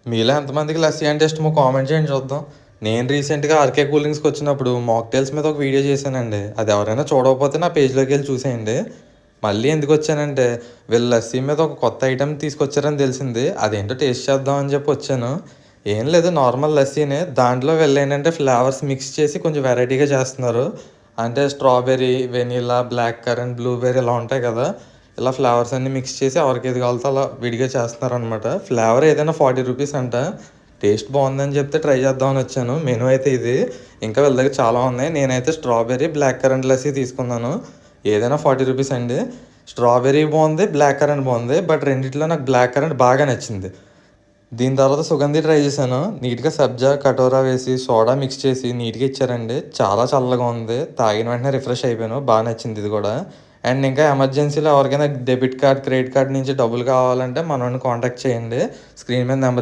మీలో ఎంతమందికి లస్సీ అంటే ఇష్టమో కామెంట్ చేయండి చూద్దాం. నేను రీసెంట్‌గా ఆర్‌కే కూల్ డ్రింక్స్‌కొచ్చినప్పుడు మాక్టైల్స్ మీద ఒక వీడియో చేశానండి. అది ఎవరైనా చూడకపోతే నా పేజ్‌లోకెళ్ళి చూసేయండి. మళ్ళీ ఎందుకొచ్చానంటే వీళ్ళు లస్సీ మీద ఒక కొత్త ఐటెమ్ తీసుకొచ్చారని తెలిసింది. అదేంటో టేస్ట్ చేద్దాం అని చెప్పి వచ్చాను. ఏం లేదు, నార్మల్ లస్సీనే. దాంట్లో వీళ్ళేంటంటే ఫ్లేవర్స్ మిక్స్ చేసి కొంచెం వెరైటీగా చేస్తున్నారు. అంటే strawberry, vanilla, blackcurrant, blueberry ఇలా ఉంటాయి కదా! ఇలా ఫ్లేవర్స్ అన్నీ మిక్స్ చేసి ఎవరికేది కావాలితే అలా విడిగా చేస్తున్నారనమాట. ఫ్లేవర్ ఏదైనా రూ. 40 అంట. టేస్ట్ బావుందని చెప్తే ట్రై చేద్దామని వచ్చాను. మెనూ అయితే ఇది. ఇంకా వీళ్ళ దగ్గర చాలా ఉన్నాయి. నేనైతే స్ట్రాబెర్రీ, బ్లాక్ కరెంట్ లస్సీ తీసుకున్నాను. ఏదైనా రూ. 40 అండి. స్ట్రాబెర్రీ బావుంది, బ్లాక్ కరెంట్ బావుంది. బట్ రెండిట్లో నాకు బ్లాక్ కరెంట్ బాగా నచ్చింది. దీని తర్వాత సుగంధి ట్రై చేశాను. నీట్‌గా సబ్జా, కటోరా వేసి సోడా మిక్స్ చేసి నీట్‌గా ఇచ్చారండి. చాలా చల్లగా ఉంది. తాగిన వెంటనే రిఫ్రెష్ అయిపోయాను. నచ్చింది ఇది గూడా. అండ్ ఇంకా ఎమర్జెన్సీలో ఎవరికైనా డెబిట్ కార్డ్, క్రెడిట్ కార్డ్ నుంచి డబ్బులు కావాలంటే మనోడిని కాంటాక్ట్ చేయండి. స్క్రీన్ మీద నంబర్